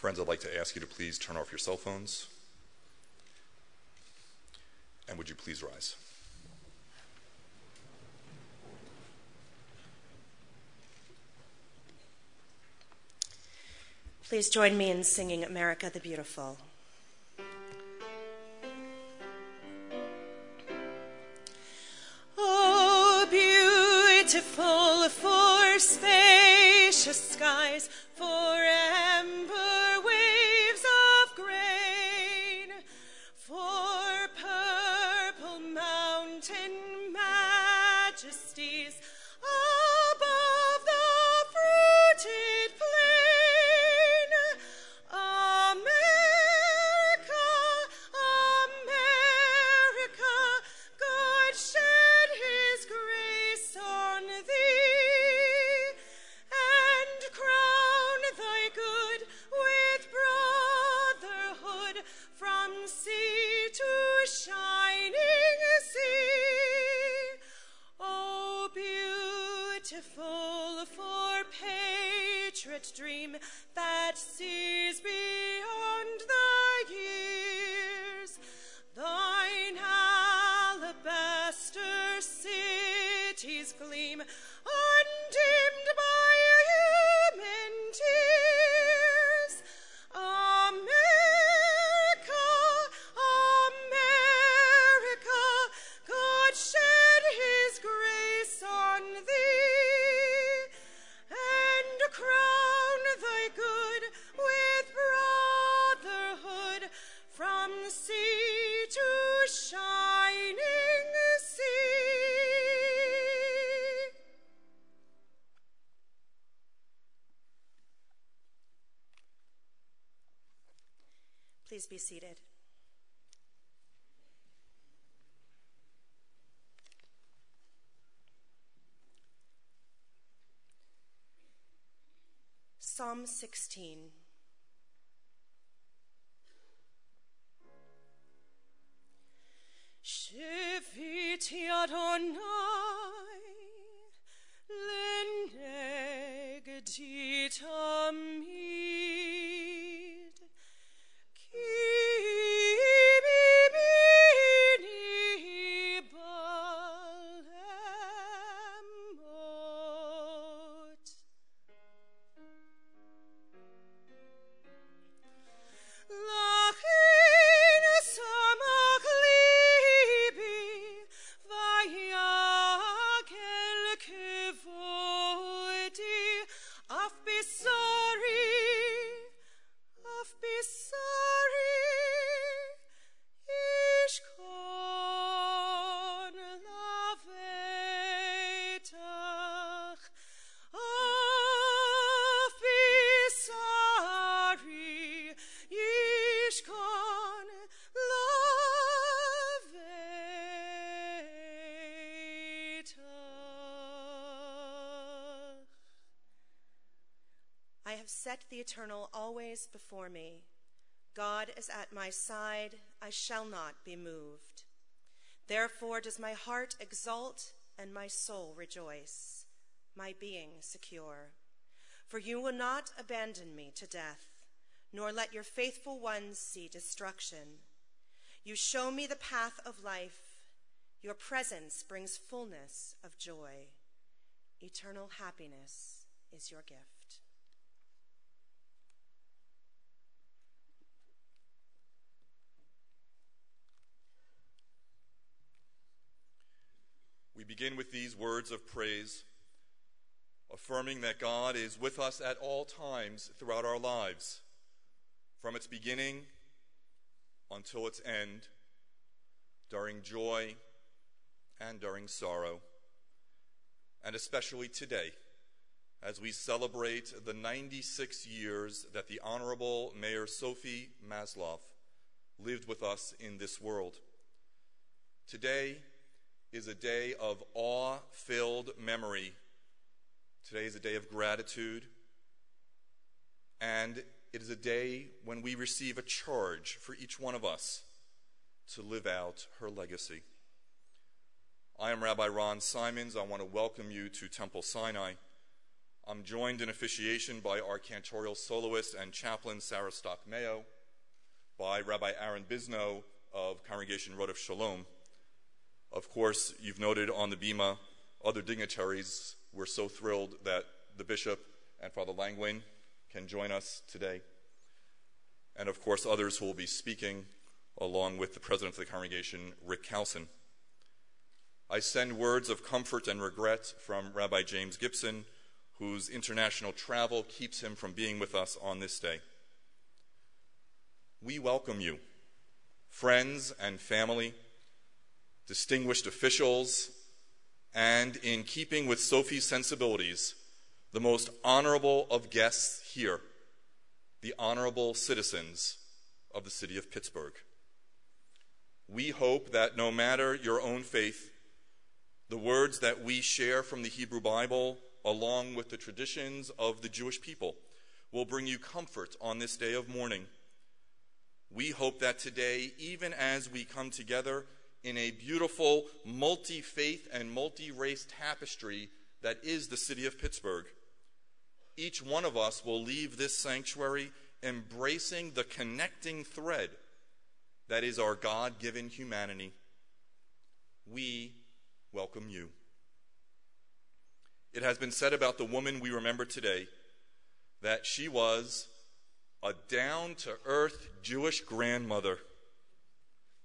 Friends, I'd like to ask you to please turn off your cell phones. And would you please rise? Please join me in singing America the Beautiful. Oh, beautiful for spacious skies, for amber waves of grain, for purple mountain majesties above the fruited plain. America, America, God shed his grace on thee, and crown thy good with brotherhood from sea to shining sea. Oh, beautiful for patriot dream that sees beyond the years, thine alabaster cities gleam, undimmed by human tears. America, America, God shed his grace on thee, and crown thy good with brotherhood from sea to shining sea. Please be seated. Psalm 16. Shiviti Adonai, lenegdita mid, ki bibini balemot. Lachin samach libi, vayagel kevodi, af bisari, ishkon lavetach, af bisari, ishkon lavetach. I have set the eternal always before me. God is at my side, I shall not be moved. Therefore does my heart exult and my soul rejoice, my being secure. For you will not abandon me to death, nor let your faithful ones see destruction. You show me the path of life. Your presence brings fullness of joy. Eternal happiness is your gift. We begin with these words of praise, affirming that God is with us at all times throughout our lives, from its beginning until its end, during joy and during sorrow, and especially today, as we celebrate the 96 years that the Honorable Mayor Sophie Masloff lived with us in this world. Today is a day of awe-filled memory. Today is a day of gratitude, and it is a day when we receive a charge for each one of us to live out her legacy. I am Rabbi Ron Simons. I want to welcome you to Temple Sinai. I'm joined in officiation by our cantorial soloist and chaplain Sarah Stock-Mayo, by Rabbi Aaron Bisno of Congregation Rodef Shalom. Of course, you've noted on the bima other dignitaries. We're so thrilled that the bishop and Father Langwin can join us today. And of course, others who will be speaking, along with the president of the congregation, Rick Calson. I send words of comfort and regret from Rabbi James Gibson, whose international travel keeps him from being with us on this day. We welcome you, friends and family, distinguished officials, and in keeping with Sophie's sensibilities, the most honorable of guests here, the honorable citizens of the city of Pittsburgh. We hope that no matter your own faith, the words that we share from the Hebrew Bible, along with the traditions of the Jewish people, will bring you comfort on this day of mourning. We hope that today, even as we come together in a beautiful multi-faith and multi-race tapestry that is the city of Pittsburgh, each one of us will leave this sanctuary embracing the connecting thread that is our God-given humanity. We welcome you. It has been said about the woman we remember today that she was a down-to-earth Jewish grandmother,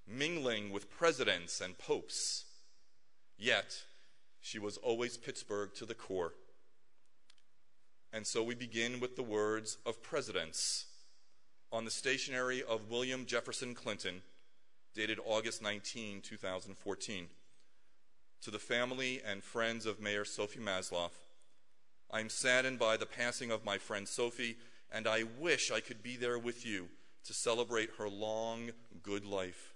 mingling with presidents and popes. Yet, she was always Pittsburgh to the core. And so we begin with the words of presidents on the stationery of William Jefferson Clinton, dated August 19, 2014. To the family and friends of Mayor Sophie Masloff, I am saddened by the passing of my friend Sophie, and I wish I could be there with you to celebrate her long, good life.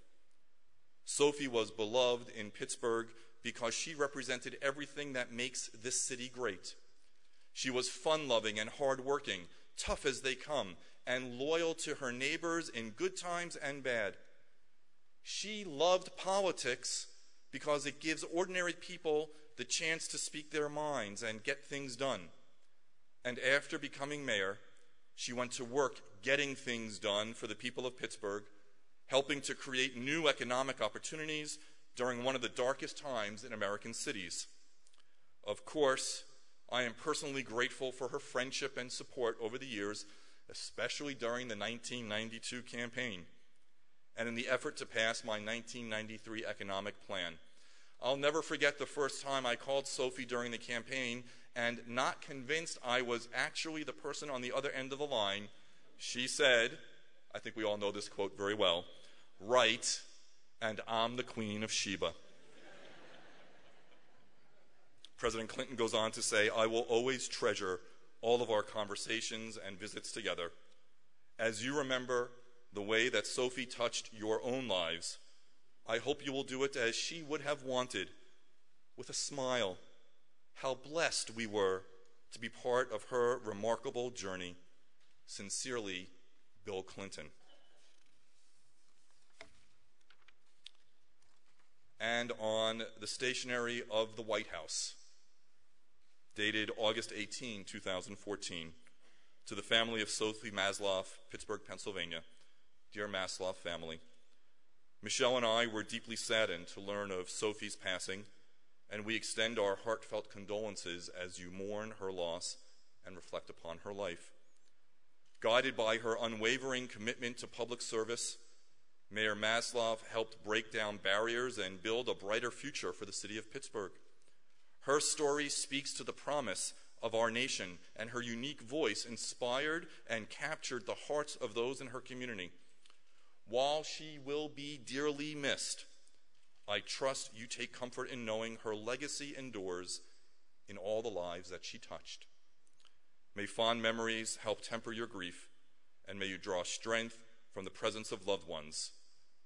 Sophie was beloved in Pittsburgh because she represented everything that makes this city great. She was fun-loving and hard-working, tough as they come, and loyal to her neighbors in good times and bad. She loved politics because it gives ordinary people the chance to speak their minds and get things done. And after becoming mayor, she went to work getting things done for the people of Pittsburgh, helping to create new economic opportunities during one of the darkest times in American cities. Of course, I am personally grateful for her friendship and support over the years, especially during the 1992 campaign and in the effort to pass my 1993 economic plan. I'll never forget the first time I called Sophie during the campaign, and not convinced I was actually the person on the other end of the line, she said, I think we all know this quote very well, "Right, and I'm the Queen of Sheba." President Clinton goes on to say, "I will always treasure all of our conversations and visits together. As you remember the way that Sophie touched your own lives, I hope you will do it as she would have wanted, with a smile. How blessed we were to be part of her remarkable journey. Sincerely, Bill Clinton." And on the stationery of the White House, dated August 18, 2014, to the family of Sophie Masloff, Pittsburgh, Pennsylvania. Dear Masloff family, Michelle and I were deeply saddened to learn of Sophie's passing, and we extend our heartfelt condolences as you mourn her loss and reflect upon her life. Guided by her unwavering commitment to public service, Mayor Masloff helped break down barriers and build a brighter future for the city of Pittsburgh. Her story speaks to the promise of our nation, and her unique voice inspired and captured the hearts of those in her community. While she will be dearly missed, I trust you take comfort in knowing her legacy endures in all the lives that she touched. May fond memories help temper your grief, and may you draw strength from the presence of loved ones.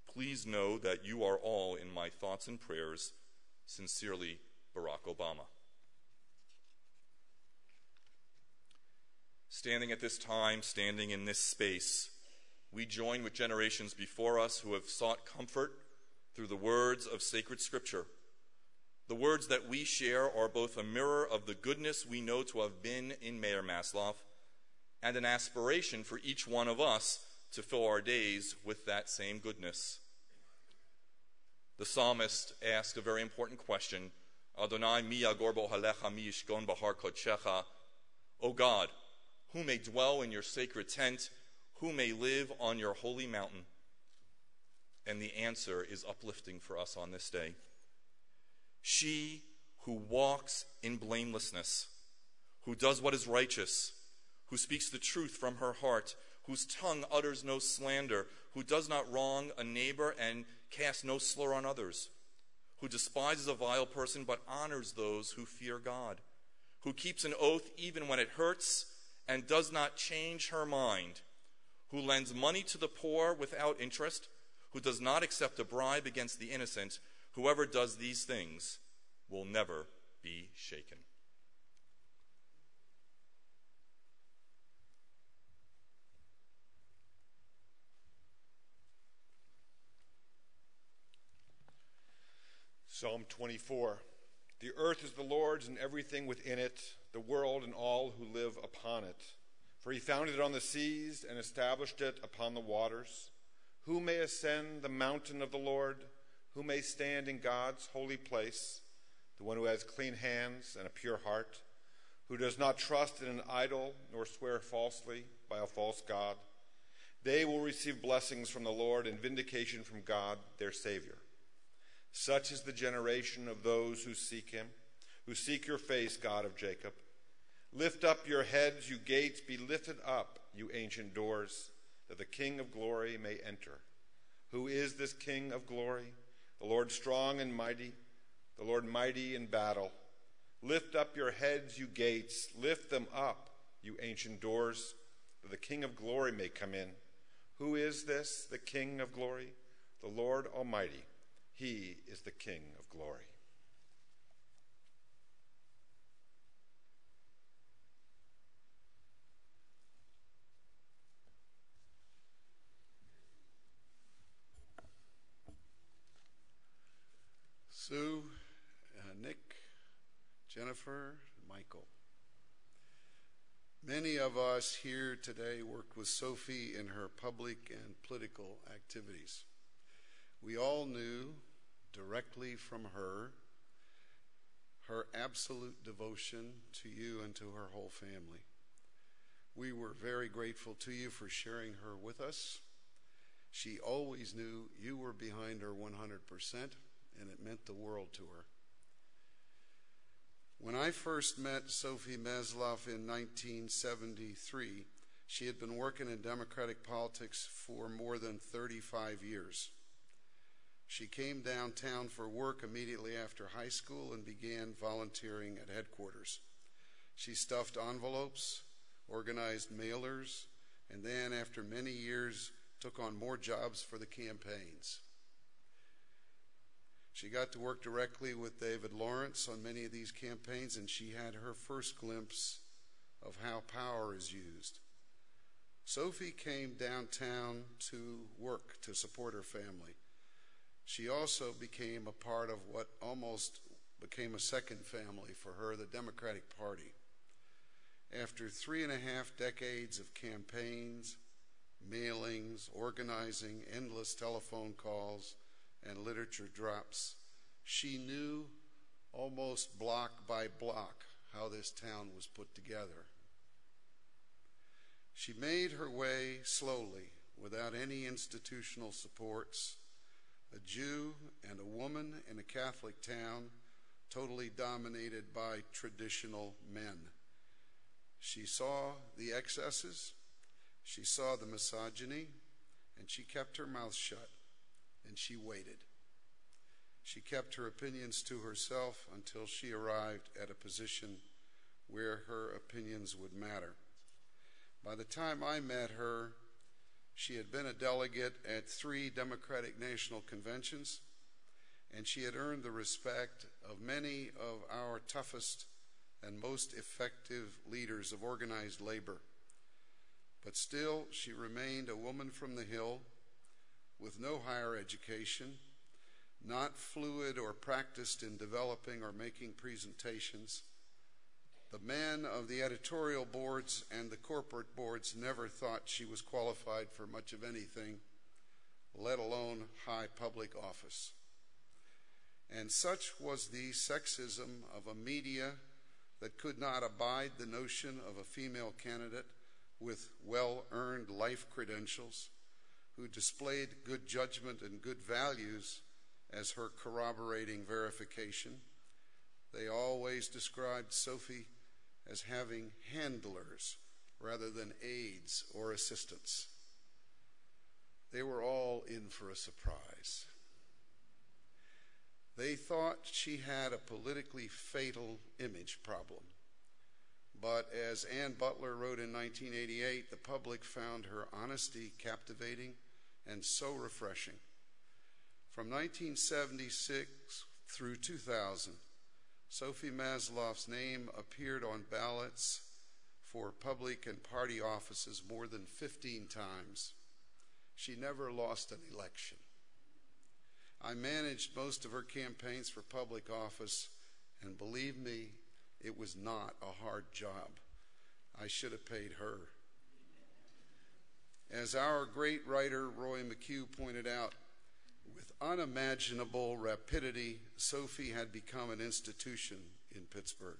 Please know that you are all in my thoughts and prayers. Sincerely, Barack Obama. Standing at this time, standing in this space, we join with generations before us who have sought comfort through the words of sacred scripture, The words that we share are both a mirror of the goodness we know to have been in Mayor Masloff and an aspiration for each one of us to fill our days with that same goodness. The psalmist asked a very important question, Adonai mi yagor bo'halecha mi yishgon b'har kodshecha. O God, who may dwell in your sacred tent, who may live on your holy mountain? And the answer is uplifting for us on this day. She who walks in blamelessness, who does what is righteous, who speaks the truth from her heart, whose tongue utters no slander, who does not wrong a neighbor and casts no slur on others, who despises a vile person but honors those who fear God, who keeps an oath even when it hurts and does not change her mind, who lends money to the poor without interest, who does not accept a bribe against the innocent. Whoever does these things will never be shaken. Psalm 24. The earth is the Lord's and everything within it, the world and all who live upon it. For he founded it on the seas and established it upon the waters. Who may ascend the mountain of the Lord? Who may stand in God's holy place? The one who has clean hands and a pure heart, who does not trust in an idol nor swear falsely by a false god. They will receive blessings from the Lord and vindication from God, their Savior. Such is the generation of those who seek him, who seek your face, God of Jacob. Lift up your heads, you gates, be lifted up, you ancient doors, that the King of glory may enter. Who is this King of glory? The Lord strong and mighty, the Lord mighty in battle. Lift up your heads, you gates, lift them up, you ancient doors, that the King of glory may come in. Who is this, the King of glory? The Lord Almighty. He is the King of glory. Sue, Nick, Jennifer, Michael. Many of us here today worked with Sophie in her public and political activities. We all knew directly from her absolute devotion to you and to her whole family. We were very grateful to you for sharing her with us. She always knew you were behind her 100%, and it meant the world to her. When I first met Sophie Masloff in 1973, she had been working in Democratic politics for more than 35 years. She came downtown for work immediately after high school and began volunteering at headquarters. She stuffed envelopes, organized mailers, and then, after many years, took on more jobs for the campaigns. She got to work directly with David Lawrence on many of these campaigns, and she had her first glimpse of how power is used. Sophie came downtown to work to support her family. She also became a part of what almost became a second family for her, the Democratic Party. After 3.5 decades of campaigns, mailings, organizing, endless telephone calls, and literature drops, she knew almost block by block how this town was put together. She made her way slowly, without any institutional supports, a Jew and a woman in a Catholic town totally dominated by traditional men. She saw the excesses, she saw the misogyny, and she kept her mouth shut, and she waited. She kept her opinions to herself until she arrived at a position where her opinions would matter. By the time I met her, she had been a delegate at 3 Democratic National Conventions, and she had earned the respect of many of our toughest and most effective leaders of organized labor. But still, she remained a woman from the Hill with no higher education, not fluid or practiced in developing or making presentations. The men of the editorial boards and the corporate boards never thought she was qualified for much of anything, let alone high public office. And such was the sexism of a media that could not abide the notion of a female candidate with well-earned life credentials who displayed good judgment and good values as her corroborating verification. They always described Sophie as having handlers rather than aides or assistants. They were all in for a surprise. They thought she had a politically fatal image problem. But as Ann Butler wrote in 1988, the public found her honesty captivating and so refreshing. From 1976 through 2000, Sophie Masloff's name appeared on ballots for public and party offices more than 15 times. She never lost an election. I managed most of her campaigns for public office, and believe me, it was not a hard job. I should have paid her. As our great writer Roy McHugh pointed out, with unimaginable rapidity, Sophie had become an institution in Pittsburgh.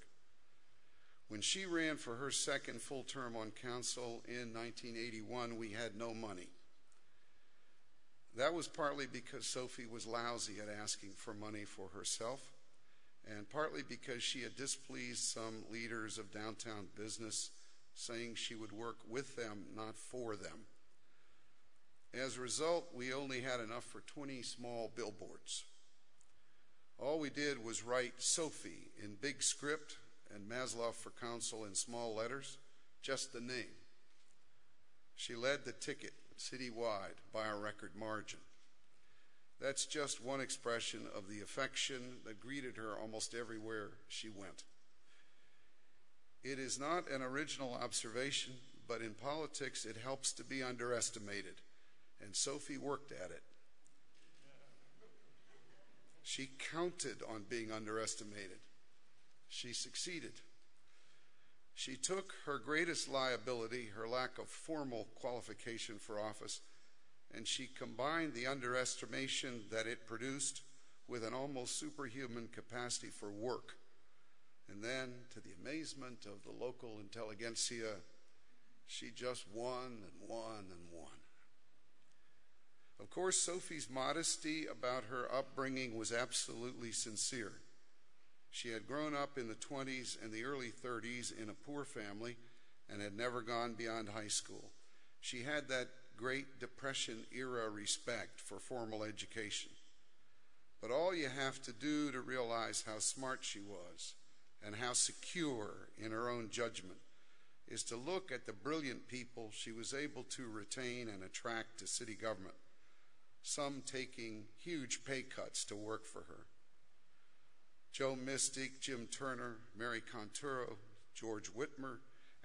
When she ran for her second full term on council in 1981, we had no money. That was partly because Sophie was lousy at asking for money for herself, and partly because she had displeased some leaders of downtown business, saying she would work with them, not for them. As a result, we only had enough for 20 small billboards. All we did was write Sophie in big script and Masloff for council in small letters, just the name. She led the ticket citywide by a record margin. That's just one expression of the affection that greeted her almost everywhere she went. It is not an original observation, but in politics it helps to be underestimated, and Sophie worked at it. She counted on being underestimated. She succeeded. She took her greatest liability, her lack of formal qualification for office, and she combined the underestimation that it produced with an almost superhuman capacity for work. And then, to the amazement of the local intelligentsia, she just won and won and won. Of course, Sophie's modesty about her upbringing was absolutely sincere. She had grown up in the 20s and the early 30s in a poor family and had never gone beyond high school. She had that Great Depression era respect for formal education. But all you have to do to realize how smart she was and how secure in her own judgment is to look at the brilliant people she was able to retain and attract to city government, some taking huge pay cuts to work for her. Joe Mystic, Jim Turner, Mary Conturo, George Whitmer,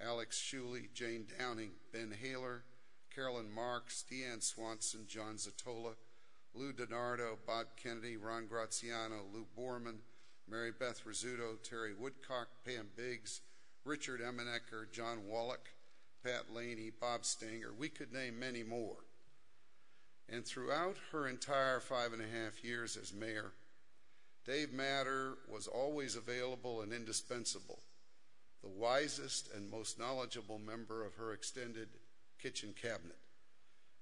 Alex Shuley, Jane Downing, Ben Haler, Carolyn Marks, Deanne Swanson, John Zatola, Lou DiNardo, Bob Kennedy, Ron Graziano, Lou Borman, Mary Beth Rizzuto, Terry Woodcock, Pam Biggs, Richard Emenecker, John Wallach, Pat Laney, Bob Stanger. We could name many more. And throughout her entire 5.5 years as mayor, Dave Matter was always available and indispensable, the wisest and most knowledgeable member of her extended kitchen cabinet.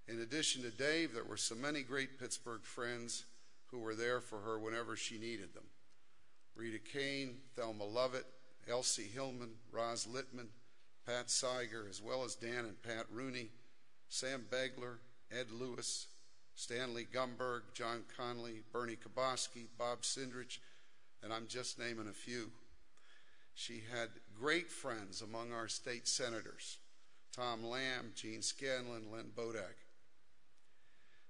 In addition to Dave, there were so many great Pittsburgh friends who were there for her whenever she needed them. Rita Kane, Thelma Lovett, Elsie Hillman, Roz Littman, Pat Seiger, as well as Dan and Pat Rooney, Sam Begler, Ed Lewis, Stanley Gumberg, John Conley, Bernie Kaboski, Bob Sindrich, and I'm just naming a few. She had great friends among our state senators, Tom Lamb, Gene Scanlon, Len Bodak.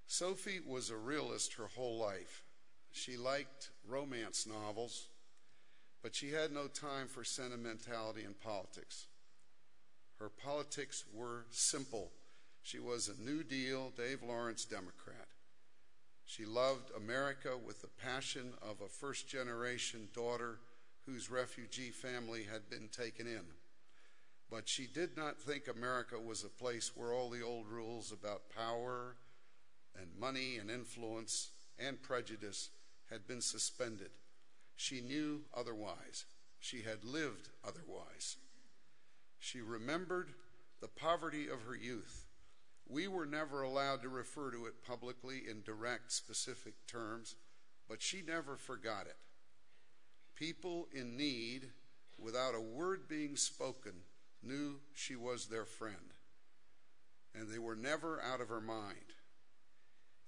Sophie was a realist her whole life. She liked romance novels, but she had no time for sentimentality in politics. Her politics were simple. She was a New Deal, Dave Lawrence Democrat. She loved America with the passion of a first-generation daughter whose refugee family had been taken in. But she did not think America was a place where all the old rules about power and money and influence and prejudice had been suspended. She knew otherwise. She had lived otherwise. She remembered the poverty of her youth. We were never allowed to refer to it publicly in direct, specific terms, but she never forgot it. People in need, without a word being spoken, knew she was their friend, and they were never out of her mind.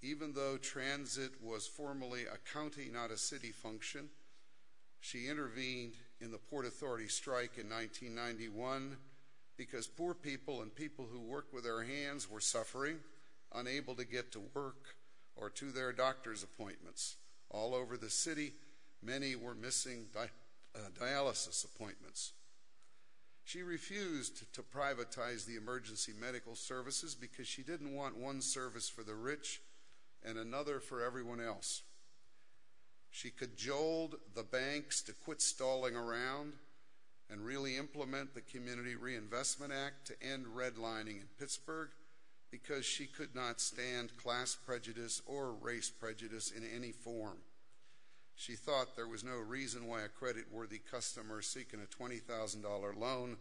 Even though transit was formally a county, not a city function, she intervened in the Port Authority strike in 1991 because poor people and people who work with their hands were suffering, unable to get to work or to their doctor's appointments. All over the city, many were missing dialysis appointments. She refused to privatize the emergency medical services because she didn't want one service for the rich and another for everyone else. She cajoled the banks to quit stalling around and really implement the Community Reinvestment Act to end redlining in Pittsburgh because she could not stand class prejudice or race prejudice in any form. She thought there was no reason why a credit-worthy customer seeking a $20,000 loan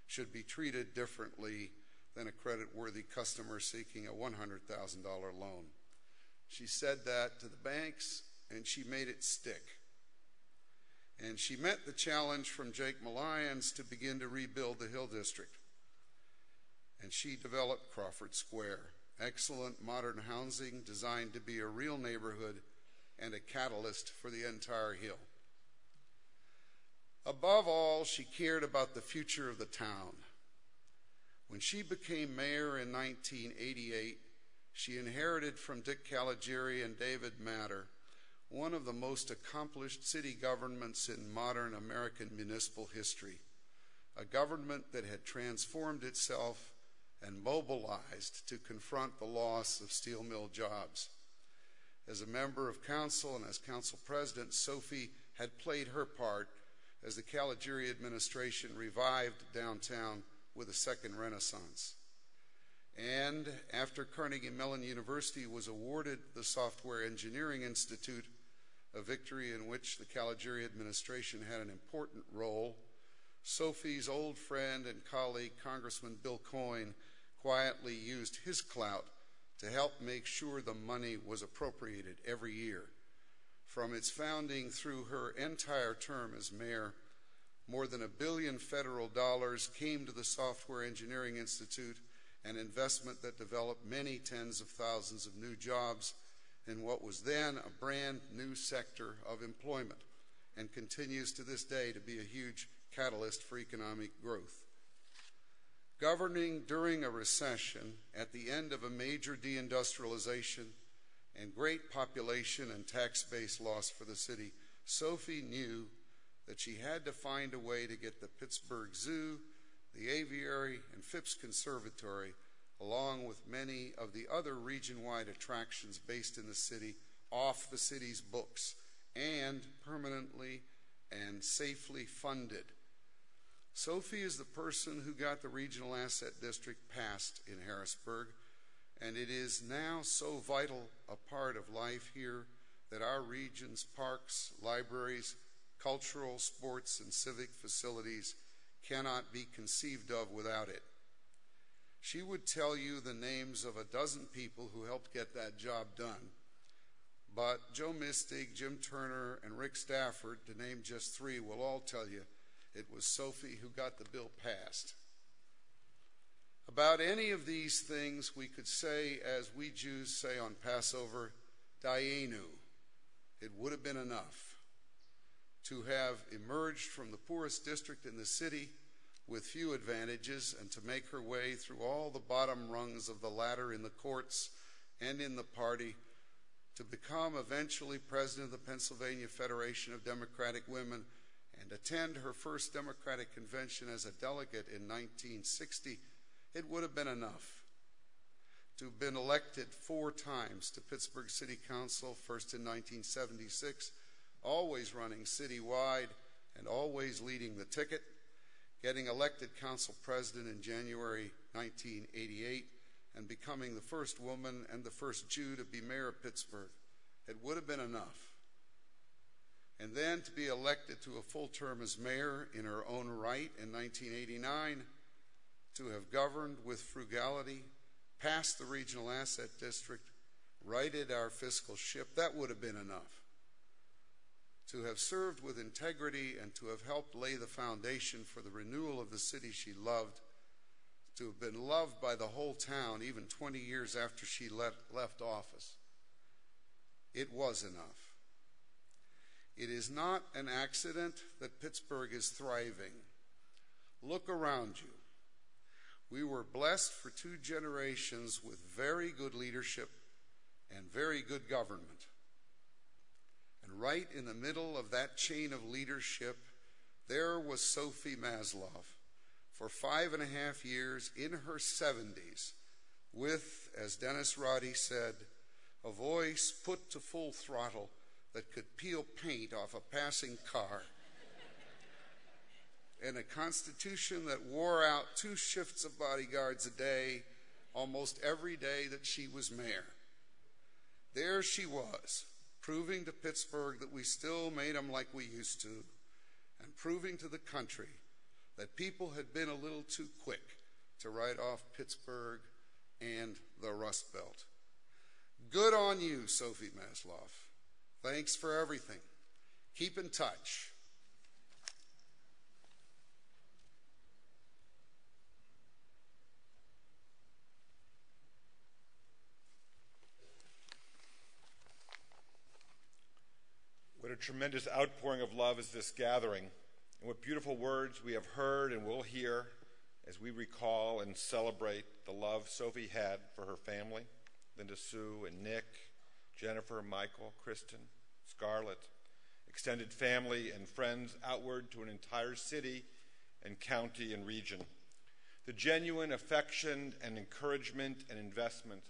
should be treated differently than a credit-worthy customer seeking a $100,000 loan. She said that to the banks, and she made it stick. And she met the challenge from Jake Mallions to begin to rebuild the Hill District. And she developed Crawford Square, excellent modern housing designed to be a real neighborhood and a catalyst for the entire Hill. Above all, she cared about the future of the town. When she became mayor in 1988, she inherited from Dick Caligiuri and David Matter one of the most accomplished city governments in modern American municipal history, a government that had transformed itself and mobilized to confront the loss of steel mill jobs. As a member of council and as council president, Sophie had played her part as the Caligiuri administration revived downtown with a second renaissance. And after Carnegie Mellon University was awarded the Software Engineering Institute, a victory in which the Caligiuri administration had an important role, Sophie's old friend and colleague, Congressman Bill Coyne, quietly used his clout to help make sure the money was appropriated every year. From its founding through her entire term as mayor, more than $1 billion federal dollars came to the Software Engineering Institute, an investment that developed many tens of thousands of new jobs in what was then a brand new sector of employment and continues to this day to be a huge catalyst for economic growth. Governing during a recession, at the end of a major deindustrialization and great population and tax base loss for the city, Sophie knew that she had to find a way to get the Pittsburgh Zoo, the Aviary, and Phipps Conservatory, along with many of the other region-wide attractions based in the city, off the city's books and permanently and safely funded. Sophie is the person who got the regional asset district passed in Harrisburg, and it is now so vital a part of life here that our region's parks, libraries, cultural, sports, and civic facilities cannot be conceived of without it. She would tell you the names of a dozen people who helped get that job done, but Joe Mistig, Jim Turner, and Rick Stafford, to name just three, will all tell you it was Sophie who got the bill passed. About any of these things, we could say, as we Jews say on Passover, Dayenu. It would have been enough to have emerged from the poorest district in the city with few advantages and to make her way through all the bottom rungs of the ladder in the courts and in the party to become eventually president of the Pennsylvania Federation of Democratic Women and attend her first Democratic convention as a delegate in 1960, it would have been enough. to have been elected 4 times to Pittsburgh City Council, first in 1976, always running citywide and always leading the ticket, getting elected council president in January 1988, and becoming the first woman and the first Jew to be mayor of Pittsburgh. It would have been enough. And then to be elected to a full term as mayor in her own right in 1989, to have governed with frugality, passed the regional asset district, righted our fiscal ship, that would have been enough. To have served with integrity and to have helped lay the foundation for the renewal of the city she loved, to have been loved by the whole town even 20 years after she left office, it was enough. It is not an accident that Pittsburgh is thriving. Look around you. We were blessed for 2 generations with very good leadership and very good government. And right in the middle of that chain of leadership, there was Sophie Masloff for 5.5 years in her 70s with, as Dennis Roddy said, a voice put to full throttle that could peel paint off a passing car, and a constitution that wore out 2 shifts of bodyguards a day almost every day that she was mayor. There she was, proving to Pittsburgh that we still made them like we used to, and proving to the country that people had been a little too quick to write off Pittsburgh and the Rust Belt. Good on you, Sophie Masloff. Thanks for everything. Keep in touch. What a tremendous outpouring of love is this gathering, and what beautiful words we have heard and will hear as we recall and celebrate the love Sophie had for her family, Linda Sue and Nick, Jennifer, Michael, Kristen, Scarlett, extended family and friends outward to an entire city and county and region. The genuine affection and encouragement and investment,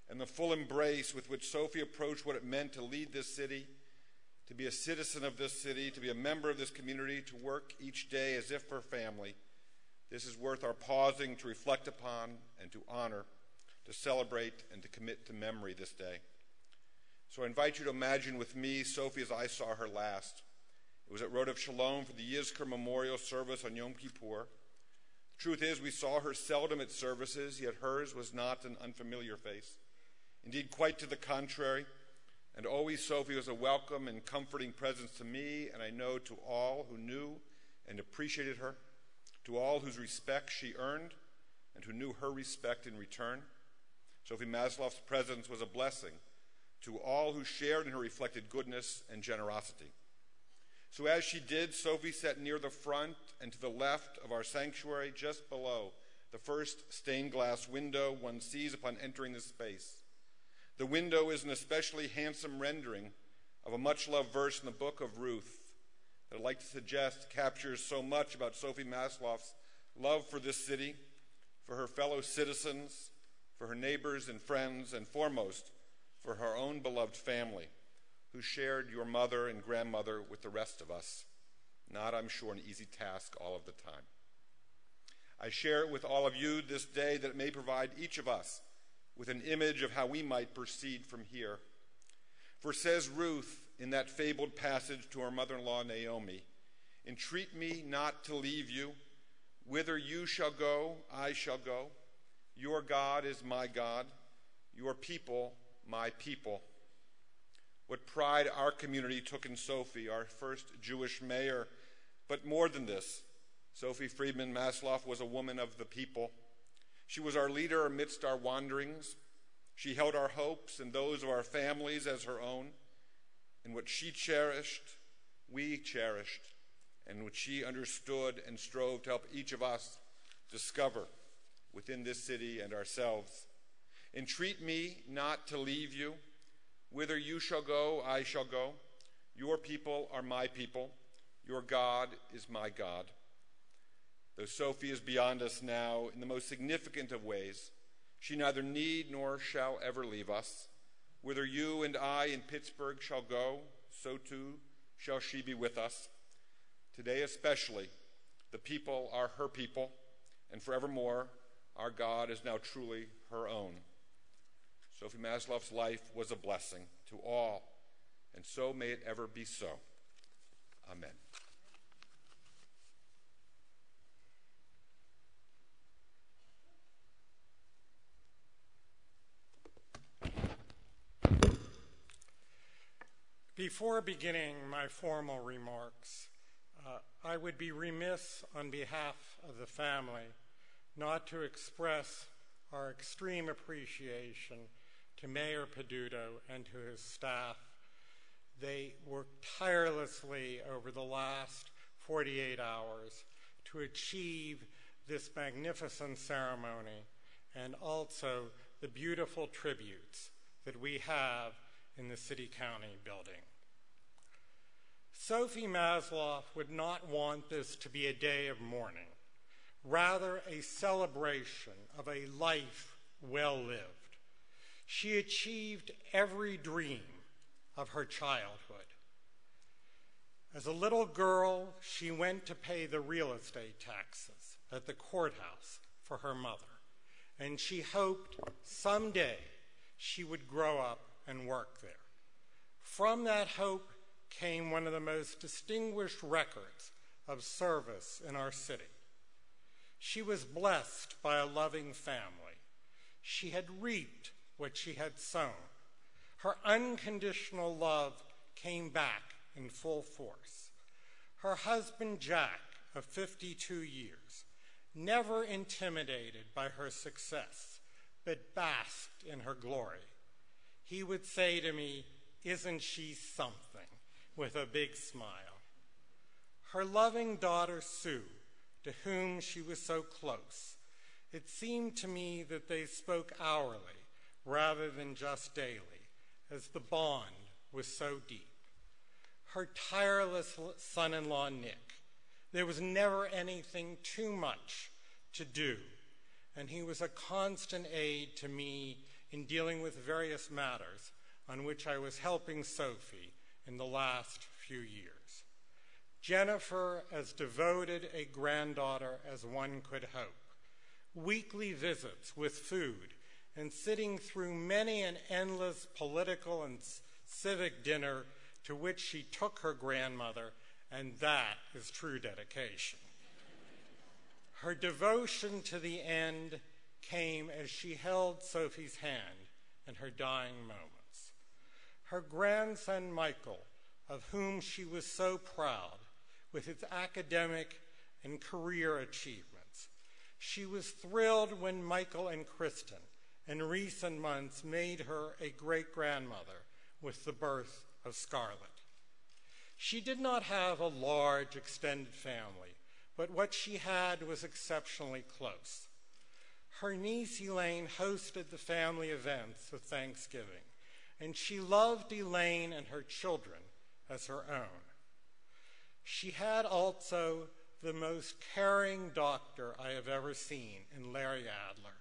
and the full embrace with which Sophie approached what it meant to lead this city, to be a citizen of this city, to be a member of this community, to work each day as if for family. This is worth our pausing to reflect upon and to honor, to celebrate and to commit to memory this day. So I invite you to imagine with me Sophie as I saw her last. It was at Road of Shalom for the Yizkor Memorial Service on Yom Kippur. The truth is, we saw her seldom at services, yet hers was not an unfamiliar face. Indeed, quite to the contrary. And always Sophie was a welcome and comforting presence to me, and I know to all who knew and appreciated her, to all whose respect she earned, and who knew her respect in return. Sophie Masloff's presence was a blessing to all who shared in her reflected goodness and generosity. So as she did, Sophie sat near the front and to the left of our sanctuary, just below the first stained glass window one sees upon entering this space. The window is an especially handsome rendering of a much-loved verse in the book of Ruth that I'd like to suggest captures so much about Sophie Masloff's love for this city, for her fellow citizens, for her neighbors and friends, and foremost, for her own beloved family, who shared your mother and grandmother with the rest of us. Not, I'm sure, an easy task all of the time. I share it with all of you this day that it may provide each of us with an image of how we might proceed from here. For says Ruth in that fabled passage to her mother-in-law Naomi, "Entreat me not to leave you. Whither you shall go, I shall go. Your God is my God, your people my people." What pride our community took in Sophie, our first Jewish mayor. But more than this, Sophie Friedman Masloff was a woman of the people. She was our leader amidst our wanderings. She held our hopes and those of our families as her own. And what she cherished, we cherished. And what she understood and strove to help each of us discover within this city and ourselves. "Entreat me not to leave you. Whither you shall go, I shall go. Your people are my people. Your God is my God." Though Sophie is beyond us now in the most significant of ways, She neither need nor shall ever leave us. Whither you and I in Pittsburgh shall go, so too shall she be with us. Today especially, the people are her people, and forevermore, our God is now truly her own. Sophie Masloff's life was a blessing to all, and so may it ever be so. Amen. Before beginning my formal remarks, I would be remiss on behalf of the family not to express our extreme appreciation to Mayor Peduto and to his staff. They worked tirelessly over the last 48 hours to achieve this magnificent ceremony and also the beautiful tributes that we have in the City-County building. Sophie Masloff would not want this to be a day of mourning, rather a celebration of a life well lived. She achieved every dream of her childhood. As a little girl, she went to pay the real estate taxes at the courthouse for her mother, and she hoped someday she would grow up and work there. From that hope came one of the most distinguished records of service in our city. She was blessed by a loving family. She had reaped what she had sown. Her unconditional love came back in full force. Her husband, Jack, of 52 years, never intimidated by her success, but basked in her glory. He would say to me, "Isn't she something?" with a big smile. Her loving daughter, Sue, to whom she was so close, it seemed to me that they spoke hourly rather than just daily, as the bond was so deep. Her tireless son-in-law, Nick, there was never anything too much to do, and he was a constant aid to me in dealing with various matters on which I was helping Sophie in the last few years. Jennifer, as devoted a granddaughter as one could hope, weekly visits with food and sitting through many an endless political and civic dinner to which she took her grandmother, and that is true dedication. Her devotion to the end came as she held Sophie's hand in her dying moments. Her grandson, Michael, of whom she was so proud, with his academic and career achievements. She was thrilled when Michael and Kristen, in recent months, made her a great-grandmother with the birth of Scarlett. She did not have a large, extended family, but what she had was exceptionally close. Her niece Elaine hosted the family events of Thanksgiving, and she loved Elaine and her children as her own. She had also the most caring doctor I have ever seen in Larry Adler.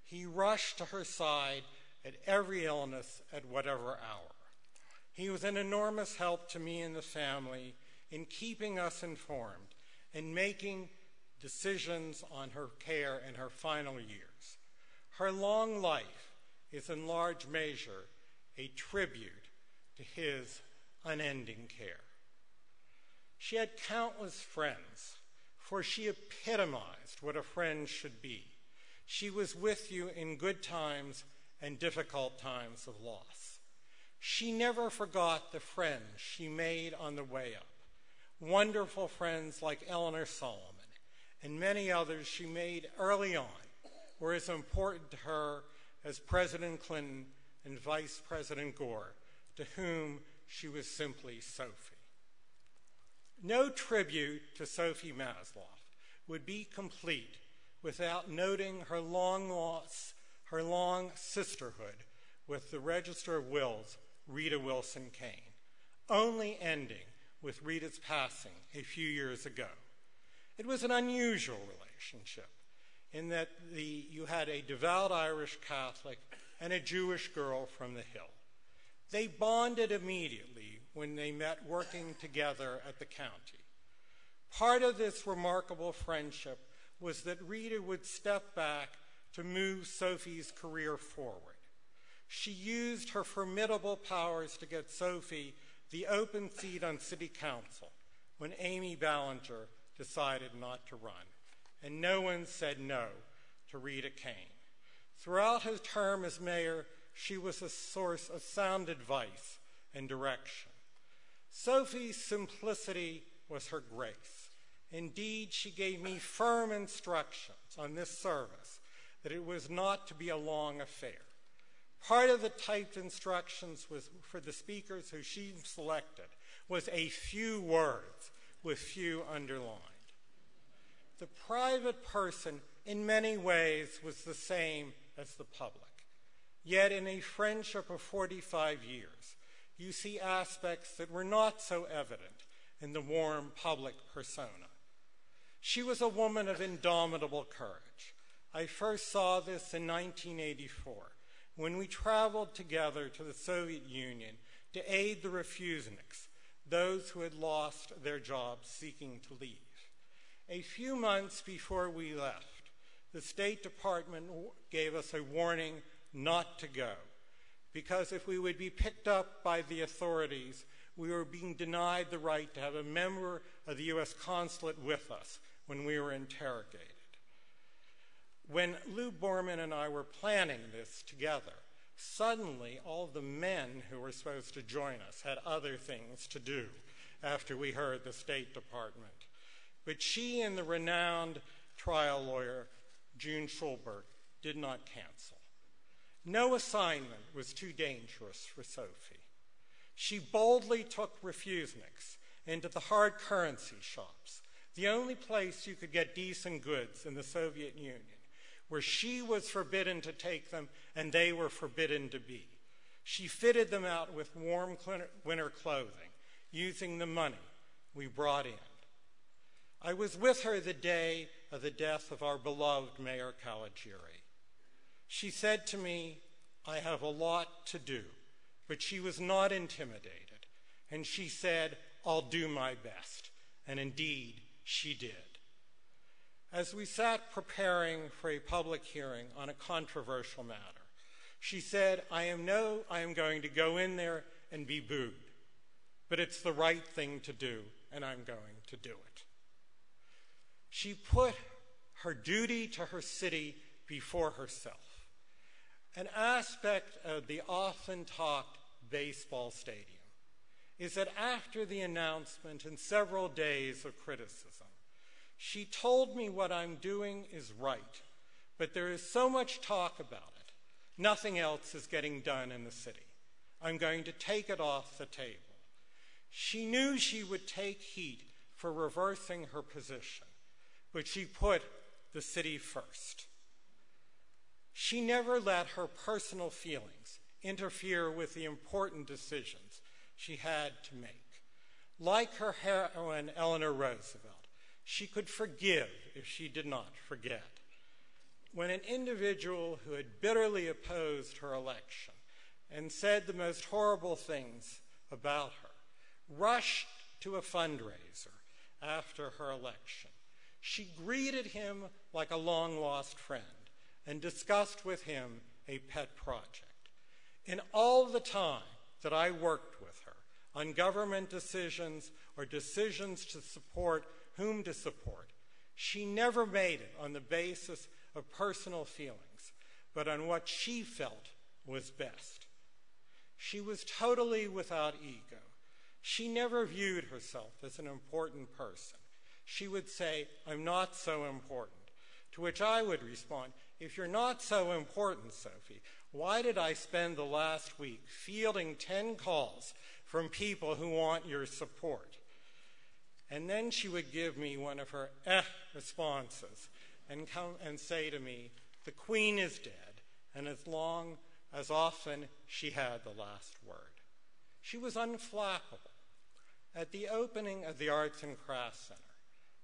He rushed to her side at every illness at whatever hour. He was an enormous help to me and the family in keeping us informed and making decisions on her care in her final years. Her long life is in large measure a tribute to his unending care. She had countless friends, for she epitomized what a friend should be. She was with you in good times and difficult times of loss. She never forgot the friends she made on the way up, wonderful friends like Eleanor Solomon, and many others she made early on were as important to her as President Clinton and Vice President Gore, to whom she was simply Sophie. No tribute to Sophie Masloff would be complete without noting her long sisterhood with the Register of Wills, Rita Wilson Kane, only ending with Rita's passing a few years ago. It was an unusual relationship. in that you had a devout Irish Catholic and a Jewish girl from the Hill. They bonded immediately when they met working together at the county. Part of this remarkable friendship was that Rita would step back to move Sophie's career forward. She used her formidable powers to get Sophie the open seat on city council when Amy Ballinger decided not to run, and no one said no to Rita Kane. Throughout her term as mayor, she was a source of sound advice and direction. Sophie's simplicity was her grace. Indeed, she gave me firm instructions on this service that it was not to be a long affair. Part of the typed instructions was for the speakers who she selected was a few words with few underlined. The private person in many ways was the same as the public. Yet in a friendship of 45 years, you see aspects that were not so evident in the warm public persona. She was a woman of indomitable courage. I first saw this in 1984 when we traveled together to the Soviet Union to aid the refuseniks, those who had lost their jobs seeking to leave. A few months before we left, the State Department gave us a warning not to go, because if we would be picked up by the authorities, we were being denied the right to have a member of the U.S. consulate with us when we were interrogated. When Lou Borman and I were planning this together, suddenly all the men who were supposed to join us had other things to do after we heard the State Department. But she and the renowned trial lawyer, June Schulberg, did not cancel. No assignment was too dangerous for Sophie. She boldly took refuseniks into the hard currency shops, the only place you could get decent goods in the Soviet Union, where she was forbidden to take them and they were forbidden to be. She fitted them out with warm winter clothing, using the money we brought in. I was with her the day of the death of our beloved Mayor Caligiuri. She said to me, "I have a lot to do," but she was not intimidated. And she said, "I'll do my best." And indeed, she did. As we sat preparing for a public hearing on a controversial matter, she said, I am going to go in there and be booed, but it's the right thing to do, and I'm going to do it. She put her duty to her city before herself. An aspect of the often talked baseball stadium is that after the announcement and several days of criticism, she told me what I'm doing is right, but there is so much talk about it. Nothing else is getting done in the city. I'm going to take it off the table. She knew she would take heat for reversing her position, but she put the city first. She never let her personal feelings interfere with the important decisions she had to make. Like her heroine Eleanor Roosevelt, she could forgive if she did not forget. When an individual who had bitterly opposed her election and said the most horrible things about her rushed to a fundraiser after her election, she greeted him like a long-lost friend and discussed with him a pet project. In all the time that I worked with her on government decisions or decisions to support whom to support, she never made it on the basis of personal feelings, but on what she felt was best. She was totally without ego. She never viewed herself as an important person. She would say, I'm not so important, to which I would respond, if you're not so important, Sophie, why did I spend the last week fielding 10 calls from people who want your support? And then she would give me one of her responses and come and say to me, the Queen is dead, and as often she had the last word. She was unflappable. At the opening of the Arts and Crafts Center,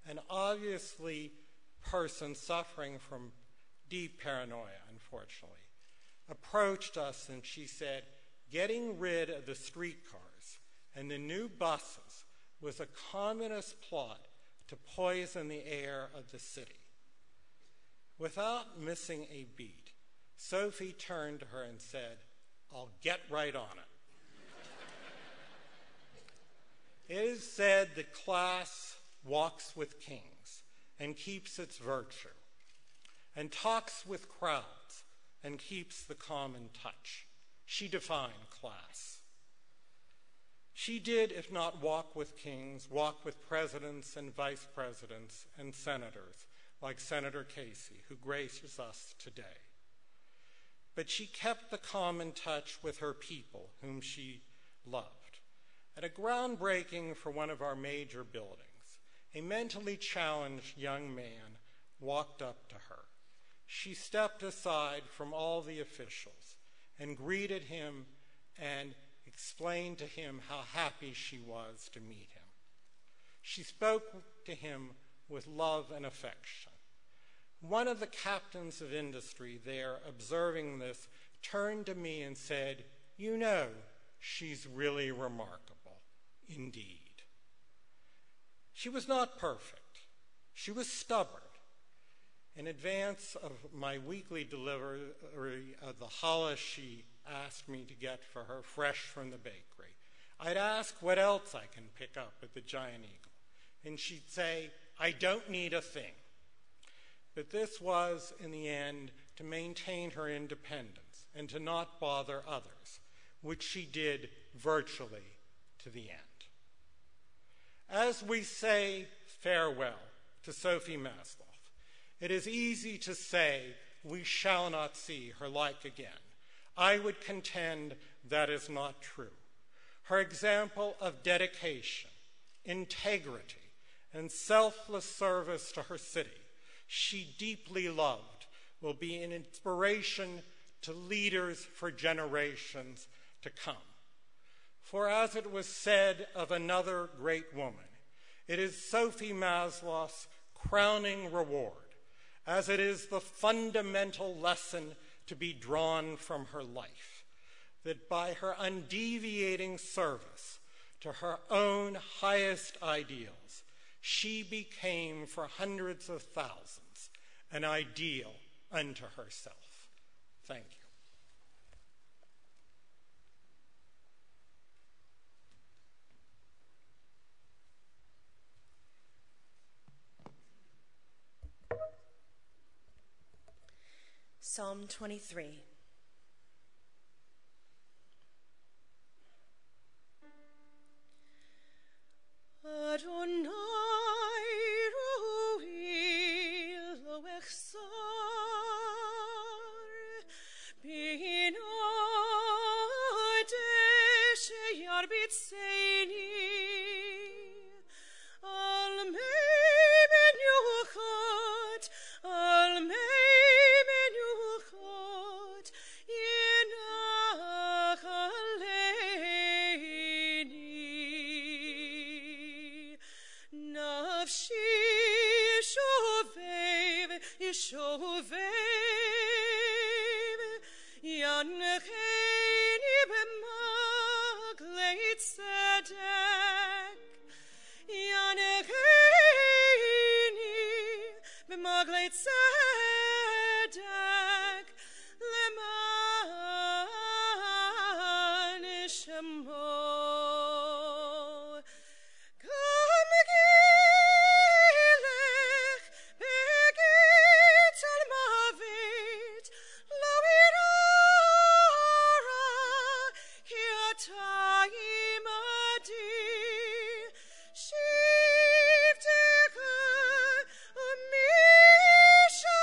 an obviously person suffering from deep paranoia, unfortunately, approached us and she said, getting rid of the streetcars and the new buses was a communist plot to poison the air of the city. Without missing a beat, Sophie turned to her and said, I'll get right on it. It is said that class walks with kings and keeps its virtue, and talks with crowds and keeps the common touch. She defined class. She did, if not walk with kings, walk with presidents and vice presidents and senators, like Senator Casey, who graces us today. But she kept the common touch with her people, whom she loved. At a groundbreaking for one of our major buildings, a mentally challenged young man walked up to her. She stepped aside from all the officials and greeted him and explained to him how happy she was to meet him. She spoke to him with love and affection. One of the captains of industry there, observing this, turned to me and said, "You know, she's really remarkable, indeed." She was not perfect. She was stubborn. In advance of my weekly delivery of the challah she asked me to get for her fresh from the bakery, I'd ask what else I can pick up at the Giant Eagle, and she'd say, "I don't need a thing." But this was, in the end, to maintain her independence and to not bother others, which she did virtually to the end. As we say farewell to Sophie Masloff, it is easy to say we shall not see her like again. I would contend that is not true. Her example of dedication, integrity, and selfless service to her city, she deeply loved, will be an inspiration to leaders for generations to come. For as it was said of another great woman, it is Sophie Masloff's crowning reward, as it is the fundamental lesson to be drawn from her life, that by her undeviating service to her own highest ideals, she became for hundreds of thousands an ideal unto herself. Thank you. Psalm 23. Adonai ro'i lo echsar bin adesh yarbit seini al mei ben yuchat al mei ben yuchat yenach aleini nafshi shovev shovev yancheni b'maglei tzedek yancheni b'maglei tzedek leman shemo Kam gilech begit al mavet lo irara ki ata imadi shivtecha umisha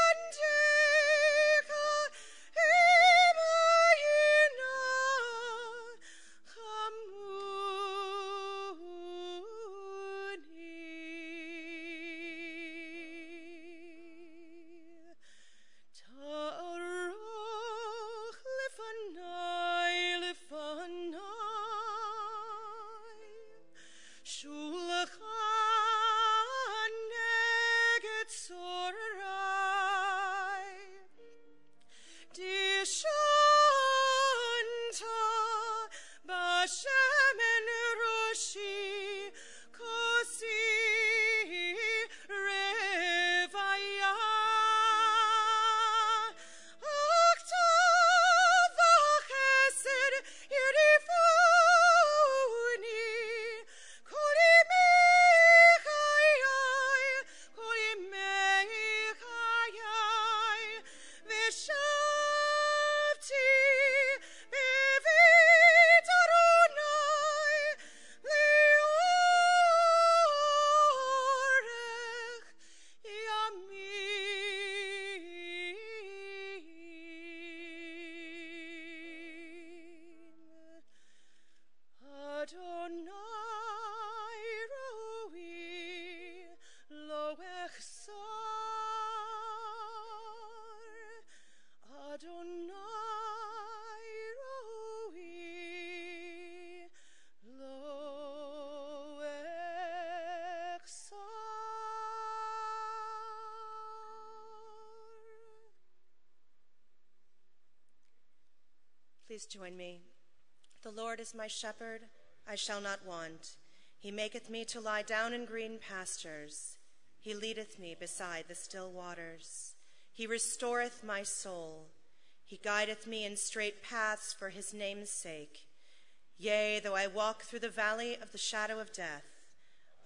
Please join me. The Lord is my shepherd, I shall not want. He maketh me to lie down in green pastures. He leadeth me beside the still waters. He restoreth my soul. He guideth me in straight paths for his name's sake. Yea, though I walk through the valley of the shadow of death,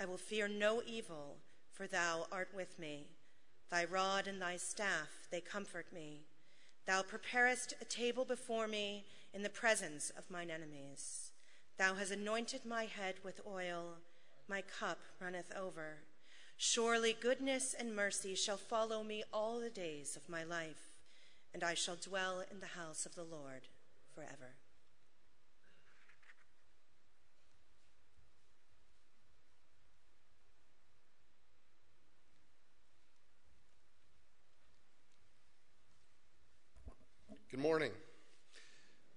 I will fear no evil, for thou art with me. Thy rod and thy staff, they comfort me. Thou preparest a table before me in the presence of mine enemies. Thou hast anointed my head with oil, my cup runneth over. Surely goodness and mercy shall follow me all the days of my life, and I shall dwell in the house of the Lord forever. Good morning.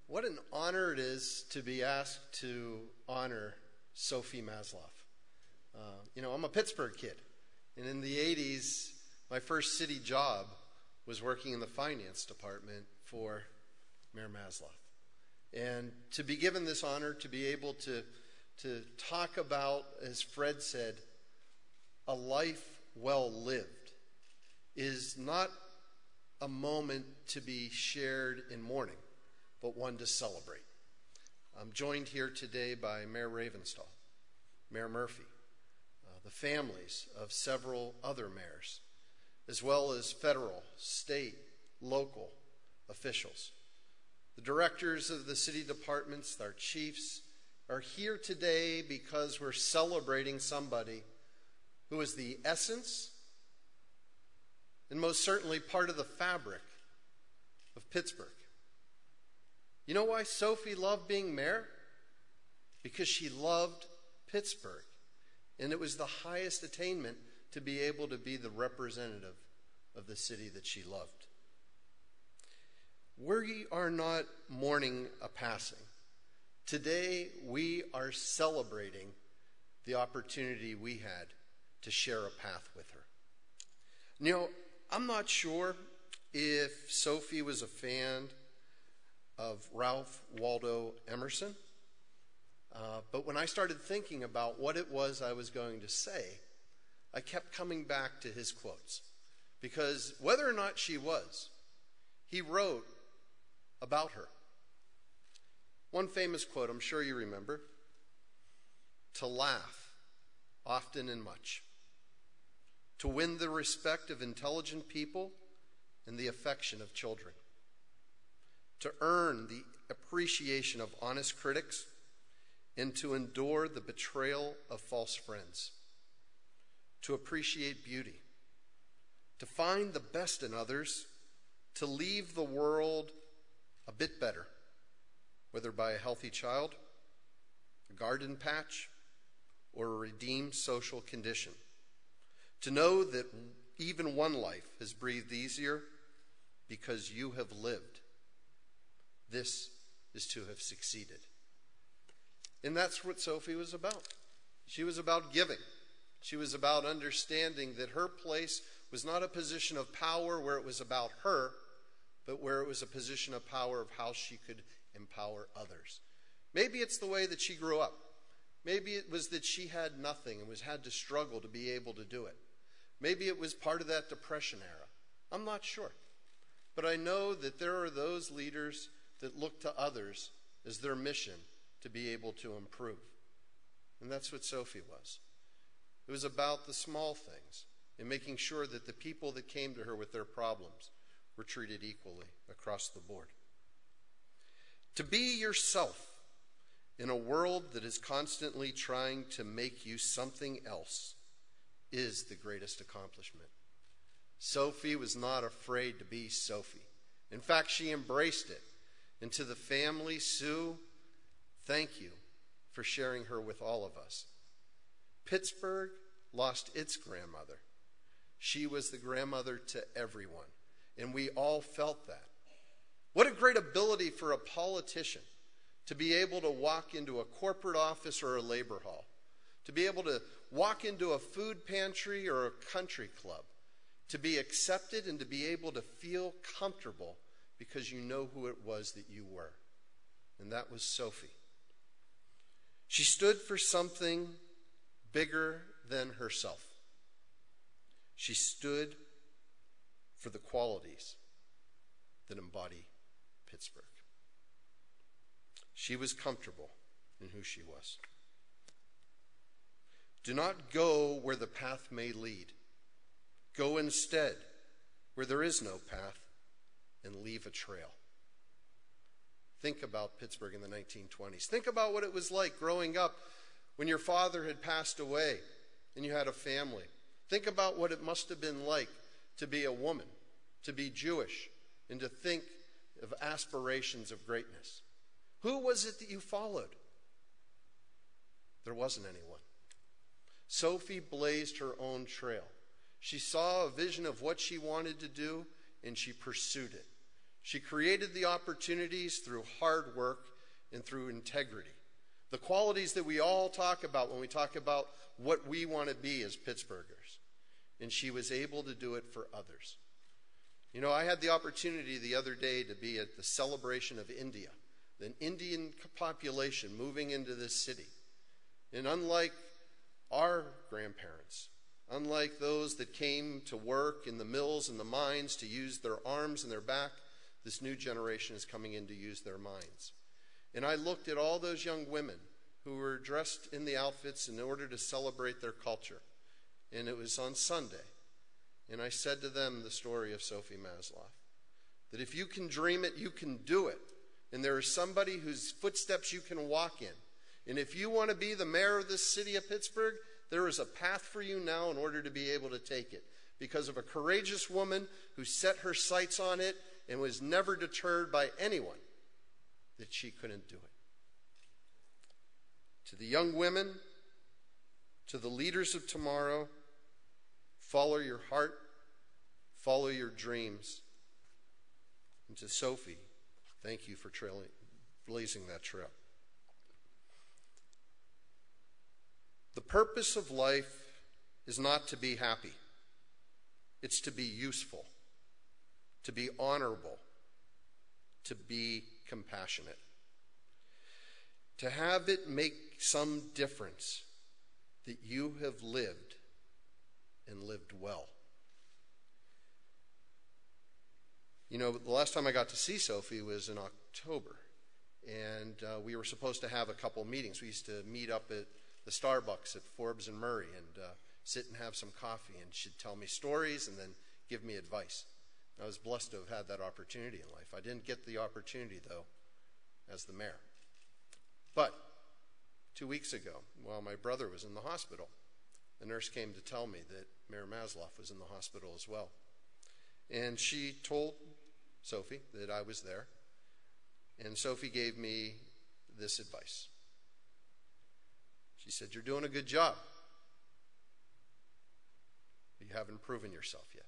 What an honor it is to be asked to honor Sophie Masloff. I'm a Pittsburgh kid, and in the 80s, my first city job was working in the finance department for Mayor Masloff. And to be given this honor, to be able to talk about, as Fred said, a life well lived, is not a moment to be shared in mourning, but one to celebrate. I'm joined here today by Mayor Ravenstall, Mayor Murphy, the families of several other mayors, as well as federal, state, local officials. The directors of the city departments, our chiefs, are here today because we're celebrating somebody who is the essence and most certainly part of the fabric of Pittsburgh. You know why Sophie loved being mayor? Because she loved Pittsburgh. And it was the highest attainment to be able to be the representative of the city that she loved. We are not mourning a passing. Today, we are celebrating the opportunity we had to share a path with her. I'm not sure if Sophie was a fan of Ralph Waldo Emerson, but when I started thinking about what it was I was going to say, I kept coming back to his quotes. Because whether or not she was, he wrote about her. One famous quote, I'm sure you remember: to laugh often and much, to win the respect of intelligent people and the affection of children, to earn the appreciation of honest critics, and to endure the betrayal of false friends, to appreciate beauty, to find the best in others, to leave the world a bit better, whether by a healthy child, a garden patch, or a redeemed social condition, to know that even one life has breathed easier because you have lived. This is to have succeeded. And that's what Sophie was about. She was about giving. She was about understanding that her place was not a position of power where it was about her, but where it was a position of power of how she could empower others. Maybe it's the way that she grew up. Maybe it was that she had nothing and had to struggle to be able to do it. Maybe it was part of that Depression era. I'm not sure. But I know that there are those leaders that look to others as their mission to be able to improve. And that's what Sophie was. It was about the small things and making sure that the people that came to her with their problems were treated equally across the board. To be yourself in a world that is constantly trying to make you something else is the greatest accomplishment. Sophie was not afraid to be Sophie. In fact, she embraced it. And to the family, Sue, thank you for sharing her with all of us. Pittsburgh lost its grandmother. She was the grandmother to everyone, and we all felt that. What a great ability for a politician to be able to walk into a corporate office or a labor hall, to be able to walk into a food pantry or a country club, to be accepted and to be able to feel comfortable because you know who it was that you were. and that was Sophie. She stood for something bigger than herself. She stood for the qualities that embody Pittsburgh. She was comfortable in who she was. Do not go where the path may lead. Go instead where there is no path and leave a trail. Think about Pittsburgh in the 1920s. Think about what it was like growing up when your father had passed away and you had a family. Think about what it must have been like to be a woman, to be Jewish, and to think of aspirations of greatness. Who was it that you followed? There wasn't anyone. Sophie blazed her own trail. She saw a vision of what she wanted to do, and she pursued it. She created the opportunities through hard work and through integrity. The qualities that we all talk about when we talk about what we want to be as Pittsburghers. And she was able to do it for others. You know, I had the opportunity the other day to be at the celebration of India, an Indian population moving into this city. And unlike our grandparents, unlike those that came to work in the mills and the mines to use their arms and their back, this new generation is coming in to use their minds. And I looked at all those young women who were dressed in the outfits in order to celebrate their culture. And it was on Sunday. And I said to them the story of Sophie Masloff. That if you can dream it, you can do it. And there is somebody whose footsteps you can walk in. And if you want to be the mayor of this city of Pittsburgh, there is a path for you now in order to be able to take it. Because of a courageous woman who set her sights on it and was never deterred by anyone that she couldn't do it. To the young women, to the leaders of tomorrow, follow your heart, follow your dreams. And to Sophie, thank you for blazing that trail. The purpose of life is not to be happy. It's to be useful, to be honorable, to be compassionate. To have it make some difference that you have lived and lived well. You know, the last time I got to see Sophie was in October, and we were supposed to have a couple meetings. We used to meet up at the Starbucks at Forbes and Murray and sit and have some coffee, and she'd tell me stories and then give me advice. I was blessed to have had that opportunity in life. I didn't get the opportunity, though, as the mayor. But 2 weeks ago, while my brother was in the hospital, the nurse came to tell me that Mayor Masloff was in the hospital as well. And she told Sophie that I was there, and Sophie gave me this advice. She said, "You're doing a good job, but you haven't proven yourself yet."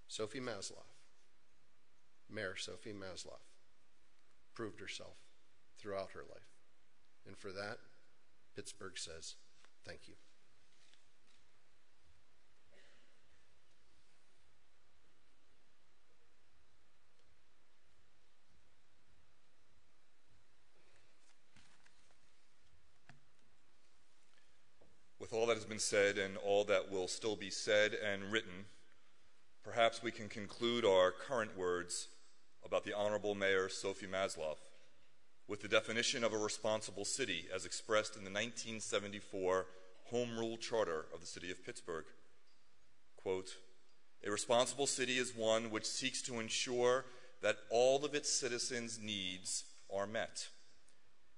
Sophie Masloff, Mayor Sophie Masloff, proved herself throughout her life. And for that, Pittsburgh says, thank you. With all that has been said and all that will still be said and written, perhaps we can conclude our current words about the Honorable Mayor Sophie Masloff with the definition of a responsible city as expressed in the 1974 Home Rule Charter of the City of Pittsburgh. Quote, "A responsible city is one which seeks to ensure that all of its citizens' needs are met.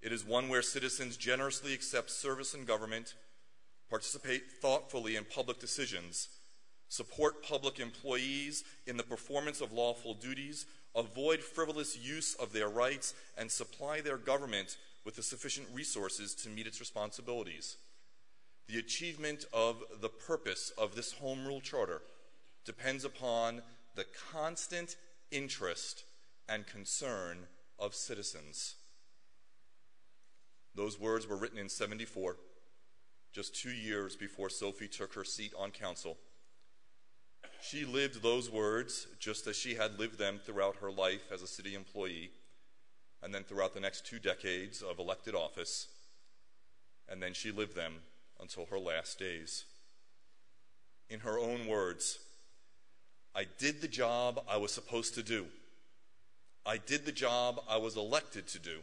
It is one where citizens generously accept service in government, participate thoughtfully in public decisions, support public employees in the performance of lawful duties, avoid frivolous use of their rights, and supply their government with the sufficient resources to meet its responsibilities. The achievement of the purpose of this Home Rule Charter depends upon the constant interest and concern of citizens." Those words were written in 74, just 2 years before Sophie took her seat on council. She lived those words just as she had lived them throughout her life as a city employee, and then throughout the next 2 decades of elected office, and then she lived them until her last days. In her own words, I did the job I was supposed to do. I did the job I was elected to do.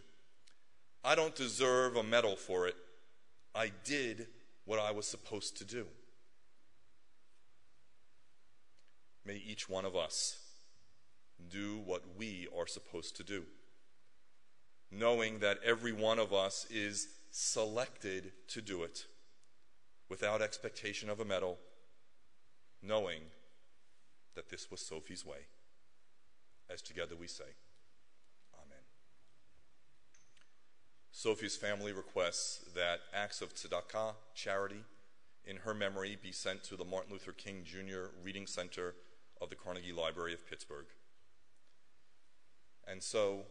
I don't deserve a medal for it. I did what I was supposed to do. May each one of us do what we are supposed to do, knowing that every one of us is selected to do it without expectation of a medal, knowing that this was Sophie's way. As together we say, Amen. Sophie's family requests that acts of tzedakah, charity, in her memory be sent to the Martin Luther King Jr. Reading Center of the Carnegie Library of Pittsburgh. And so,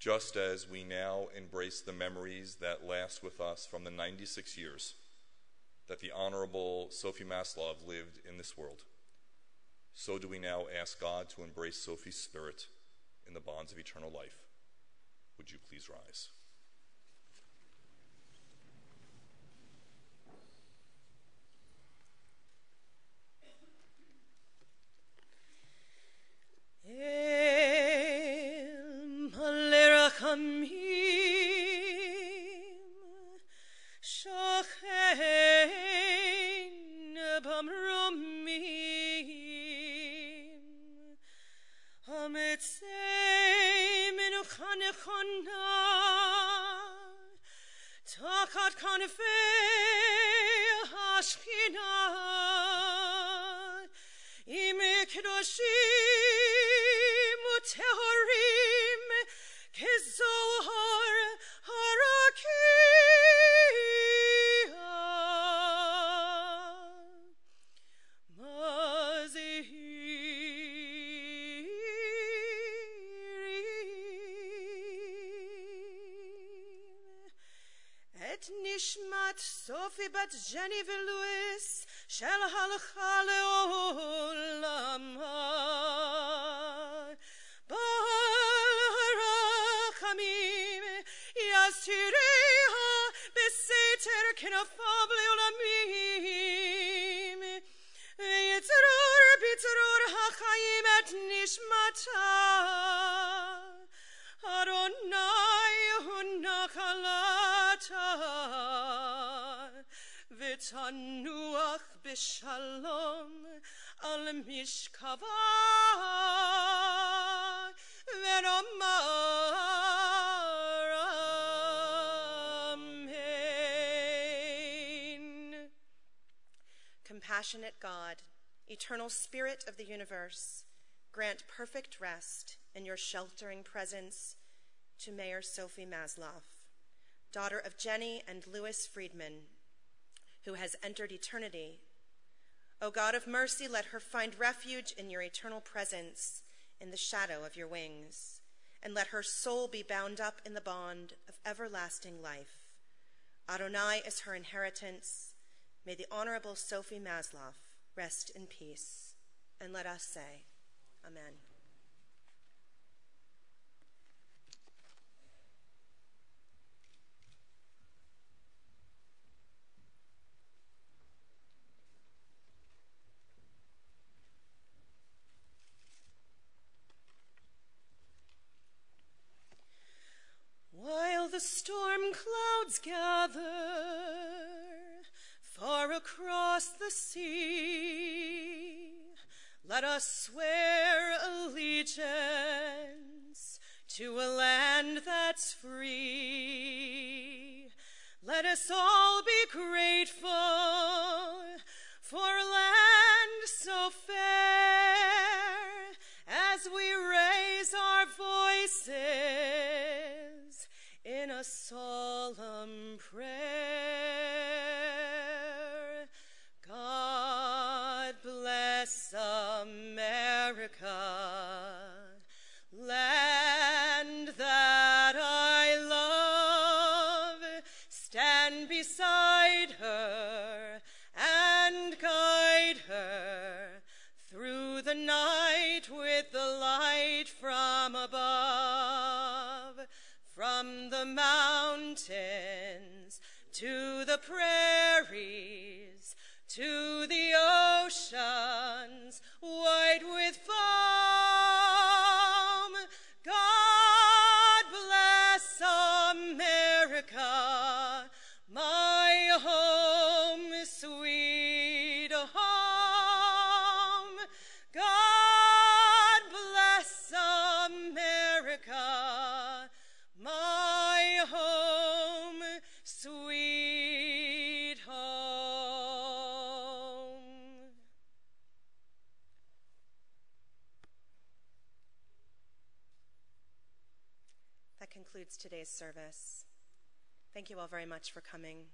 just as we now embrace the memories that last with us from the 96 years that the Honorable Sophie Masloff lived in this world, so do we now ask God to embrace Sophie's spirit in the bonds of eternal life. Would you please rise? Nishmat Sophie bat Jenny Louis shel halcha leolam barachamim yastireha beseter kenafam leolamim yitzror bitzror hachayim et nishmata Adonai hunakalata v'tanuach b'shalom al mishkava v'nomar amen. Compassionate God, eternal Spirit of the universe, grant perfect rest in your sheltering presence to Mayor Sophie Masloff, daughter of Jenny and Louis Friedman, who has entered eternity. O God of mercy, let her find refuge in your eternal presence in the shadow of your wings, and let her soul be bound up in the bond of everlasting life. Adonai is her inheritance. May the Honorable Sophie Masloff rest in peace. And let us say, Amen. While the storm clouds gather far across the sea, let us swear allegiance to a land that's free. Let us all be grateful for a land so fair as we raise our voices in a solemn prayer. God bless America, land that I love. Stand beside her and guide her through mountains, to the prairies, to the oceans, white with foam. God bless America, my home, sweet home. God bless America, my home, sweet home. That concludes today's service. Thank you all very much for coming.